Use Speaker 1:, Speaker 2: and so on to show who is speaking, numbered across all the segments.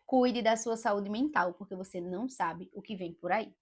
Speaker 1: Cuide da sua saúde mental, porque você não sabe o que vem por aí.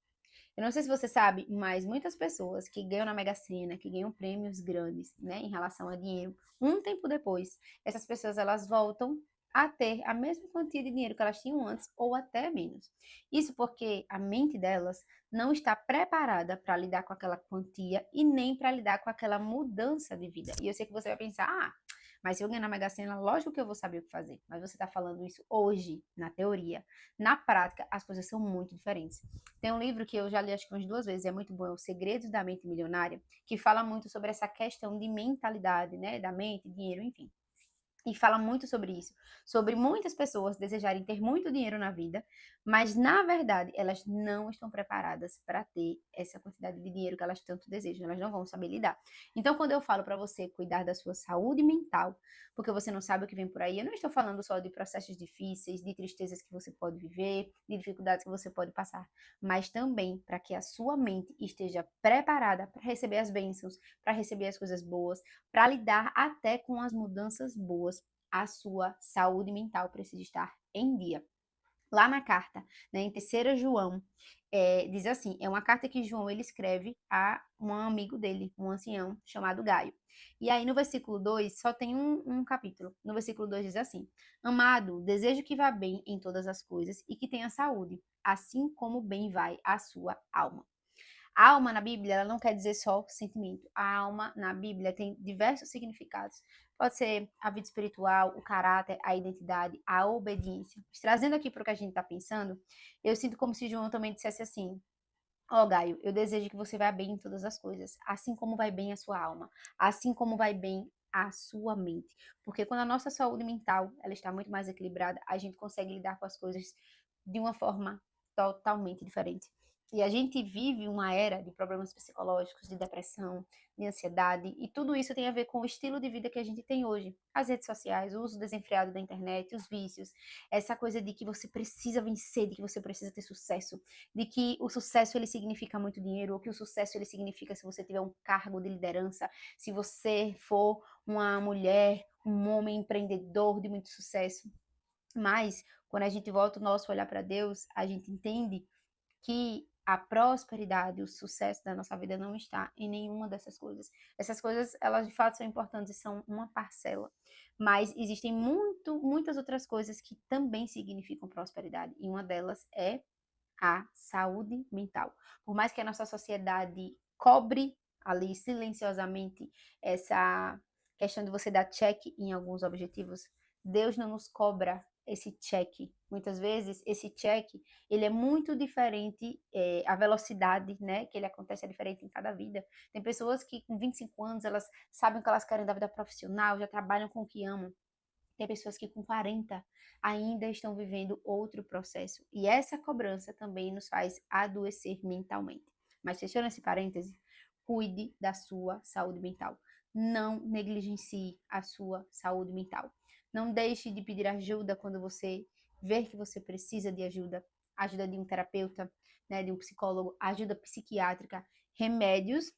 Speaker 1: Eu não sei se você sabe, mas muitas pessoas que ganham na Mega Sena, que ganham prêmios grandes, né, em relação a dinheiro, um tempo depois, essas pessoas elas voltam a ter a mesma quantia de dinheiro que elas tinham antes ou até menos. Isso porque a mente delas não está preparada para lidar com aquela quantia e nem para lidar com aquela mudança de vida. E eu sei que você vai pensar, mas se eu ganhar na Mega Sena, lógico que eu vou saber o que fazer. Mas você está falando isso hoje, na teoria. Na prática, as coisas são muito diferentes. Tem um livro que eu já li acho que umas 2 vezes, é muito bom, é O Segredos da Mente Milionária, que fala muito sobre essa questão de mentalidade, né, da mente, dinheiro, enfim. E fala muito sobre isso, sobre muitas pessoas desejarem ter muito dinheiro na vida, mas na verdade elas não estão preparadas para ter essa quantidade de dinheiro que elas tanto desejam, elas não vão saber lidar. Então, quando eu falo para você cuidar da sua saúde mental, porque você não sabe o que vem por aí, eu não estou falando só de processos difíceis, de tristezas que você pode viver, de dificuldades que você pode passar, mas também para que a sua mente esteja preparada para receber as bênçãos, para receber as coisas boas, para lidar até com as mudanças boas, a sua saúde mental precisa estar em dia. Lá na carta, né, em 3 João, diz assim, é uma carta que João ele escreve a um amigo dele, um ancião chamado Gaio. E aí no versículo 2 só tem um capítulo. No versículo 2 diz assim: Amado, desejo que vá bem em todas as coisas e que tenha saúde, assim como bem vai a sua alma. A alma na Bíblia, ela não quer dizer só sentimento. A alma na Bíblia tem diversos significados. Pode ser a vida espiritual, o caráter, a identidade, a obediência. Mas trazendo aqui para o que a gente está pensando, eu sinto como se João também dissesse assim: Ó, Gaio, eu desejo que você vá bem em todas as coisas, assim como vai bem a sua alma, assim como vai bem a sua mente. Porque quando a nossa saúde mental ela está muito mais equilibrada, a gente consegue lidar com as coisas de uma forma totalmente diferente. E a gente vive uma era de problemas psicológicos, de depressão, de ansiedade, e tudo isso tem a ver com o estilo de vida que a gente tem hoje. As redes sociais, o uso desenfreado da internet, os vícios, essa coisa de que você precisa vencer, de que você precisa ter sucesso, de que o sucesso ele significa muito dinheiro, ou que o sucesso ele significa se você tiver um cargo de liderança, se você for uma mulher, um homem empreendedor de muito sucesso. Mas quando a gente volta o nosso olhar para Deus, a gente entende que a prosperidade, o sucesso da nossa vida não está em nenhuma dessas coisas. Essas coisas, elas de fato são importantes e são uma parcela. Mas existem muitas outras coisas que também significam prosperidade. E uma delas é a saúde mental. Por mais que a nossa sociedade cobre ali silenciosamente essa questão de você dar check em alguns objetivos, Deus não nos cobra esse check. Muitas vezes esse check ele é muito diferente, a velocidade, né, que ele acontece é diferente em cada vida. Tem pessoas que com 25 anos elas sabem o que elas querem da vida profissional, já trabalham com o que amam. Tem pessoas que com 40 ainda estão vivendo outro processo. E essa cobrança também nos faz adoecer mentalmente. Mas fechando esse parêntese, cuide da sua saúde mental. Não negligencie a sua saúde mental. Não deixe de pedir ajuda quando você ver que você precisa de ajuda. Ajuda de um terapeuta, né, de um psicólogo, ajuda psiquiátrica, remédios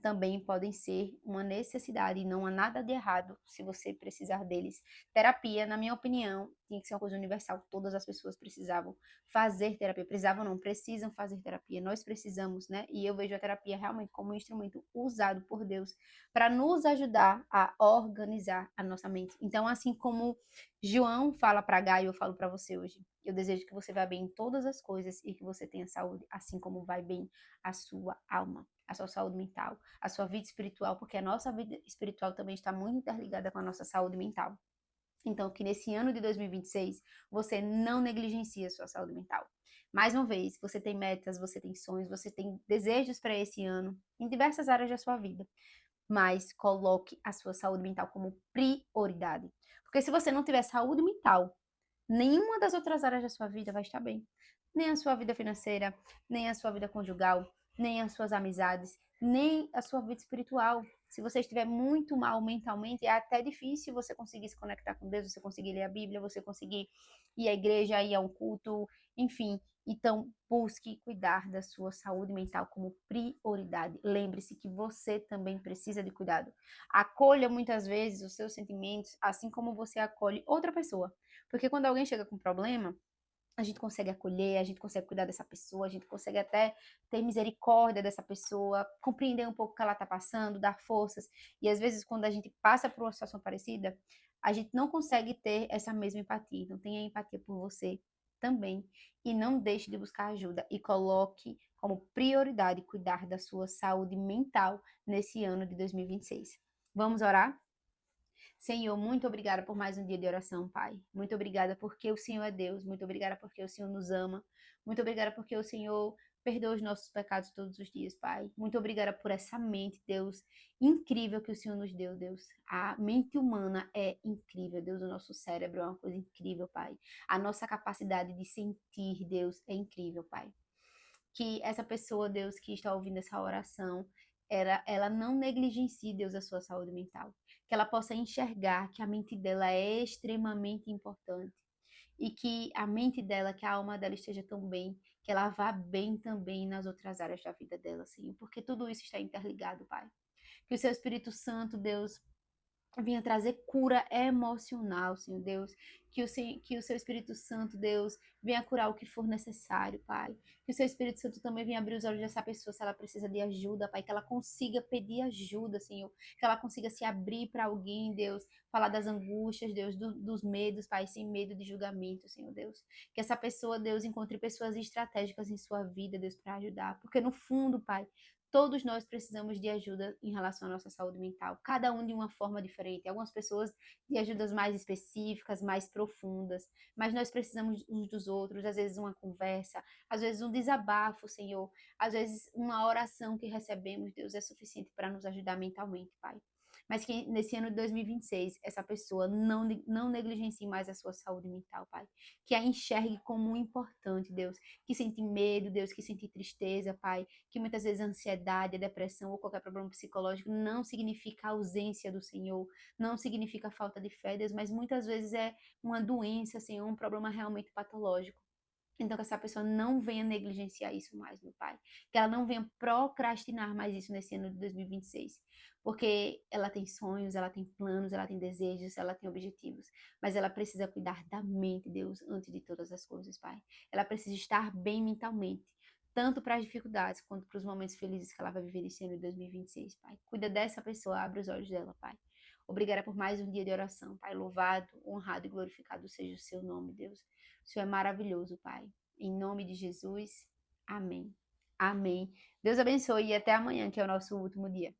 Speaker 1: também podem ser uma necessidade e não há nada de errado se você precisar deles. Terapia, na minha opinião, tinha que ser uma coisa universal. Todas as pessoas precisavam fazer terapia. Precisavam não, precisam fazer terapia. Nós precisamos, né? E eu vejo a terapia realmente como um instrumento usado por Deus para nos ajudar a organizar a nossa mente. Então, assim como João fala para Gaio, eu falo para você hoje. Eu desejo que você vá bem em todas as coisas e que você tenha saúde, assim como vai bem a sua alma, a sua saúde mental, a sua vida espiritual, porque a nossa vida espiritual também está muito interligada com a nossa saúde mental. Então, que nesse ano de 2026 você não negligencie a sua saúde mental. Mais uma vez, você tem metas, você tem sonhos, você tem desejos para esse ano em diversas áreas da sua vida, mas coloque a sua saúde mental como prioridade. Porque se você não tiver saúde mental, nenhuma das outras áreas da sua vida vai estar bem. Nem a sua vida financeira, nem a sua vida conjugal, nem as suas amizades, nem a sua vida espiritual. Se você estiver muito mal mentalmente, é até difícil você conseguir se conectar com Deus, você conseguir ler a Bíblia, você conseguir ir à igreja, ir a um culto, enfim. Então, busque cuidar da sua saúde mental como prioridade. Lembre-se que você também precisa de cuidado. Acolha muitas vezes os seus sentimentos, assim como você acolhe outra pessoa. Porque quando alguém chega com problema, a gente consegue acolher, a gente consegue cuidar dessa pessoa, a gente consegue até ter misericórdia dessa pessoa, compreender um pouco o que ela está passando, dar forças. E às vezes, quando a gente passa por uma situação parecida, a gente não consegue ter essa mesma empatia. Então, tenha empatia por você também. E não deixe de buscar ajuda. E coloque como prioridade cuidar da sua saúde mental nesse ano de 2026. Vamos orar? Senhor, muito obrigada por mais um dia de oração, Pai. Muito obrigada porque o Senhor é Deus. Muito obrigada porque o Senhor nos ama. Muito obrigada porque o Senhor perdoa os nossos pecados todos os dias, Pai. Muito obrigada por essa mente, Deus, incrível que o Senhor nos deu, Deus. A mente humana é incrível, Deus. O nosso cérebro é uma coisa incrível, Pai. A nossa capacidade de sentir, Deus, é incrível, Pai. Que essa pessoa, Deus, que está ouvindo essa oração, ela não negligencie, Deus, a sua saúde mental. Que ela possa enxergar que a mente dela é extremamente importante. E que a mente dela, que a alma dela esteja tão bem, que ela vá bem também nas outras áreas da vida dela, Senhor. Porque tudo isso está interligado, Pai. Que o seu Espírito Santo, Deus, venha trazer cura emocional, Senhor Deus. Que o seu Espírito Santo, Deus, venha curar o que for necessário, Pai. Que o seu Espírito Santo também venha abrir os olhos dessa pessoa se ela precisa de ajuda, Pai. Que ela consiga pedir ajuda, Senhor. Que ela consiga se abrir para alguém, Deus. Falar das angústias, Deus, dos medos, Pai, sem medo de julgamento, Senhor Deus. Que essa pessoa, Deus, encontre pessoas estratégicas em sua vida, Deus, para ajudar. Porque no fundo, Pai, todos nós precisamos de ajuda em relação à nossa saúde mental, cada um de uma forma diferente. Algumas pessoas de ajudas mais específicas, mais profundas, mas nós precisamos uns dos outros, às vezes uma conversa, às vezes um desabafo, Senhor, às vezes uma oração que recebemos, Deus, é suficiente para nos ajudar mentalmente, Pai. Mas que nesse ano de 2026, essa pessoa não negligencie mais a sua saúde mental, Pai. Que a enxergue como importante, Deus. Que sente medo, Deus, que sente tristeza, Pai, que muitas vezes a ansiedade, a depressão ou qualquer problema psicológico não significa a ausência do Senhor, não significa falta de fé, Deus, mas muitas vezes é uma doença, Senhor, um problema realmente patológico. Então, que essa pessoa não venha negligenciar isso mais, meu Pai. Que ela não venha procrastinar mais isso nesse ano de 2026. Porque ela tem sonhos, ela tem planos, ela tem desejos, ela tem objetivos. Mas ela precisa cuidar da mente, Deus, antes de todas as coisas, Pai. Ela precisa estar bem mentalmente. Tanto para as dificuldades quanto para os momentos felizes que ela vai viver nesse ano de 2026, Pai. Cuida dessa pessoa, abre os olhos dela, Pai. Obrigada por mais um dia de oração, Pai. Louvado, honrado e glorificado seja o seu nome, Deus. O Senhor é maravilhoso, Pai. Em nome de Jesus. Amém. Amém. Deus abençoe e até amanhã, que é o nosso último dia.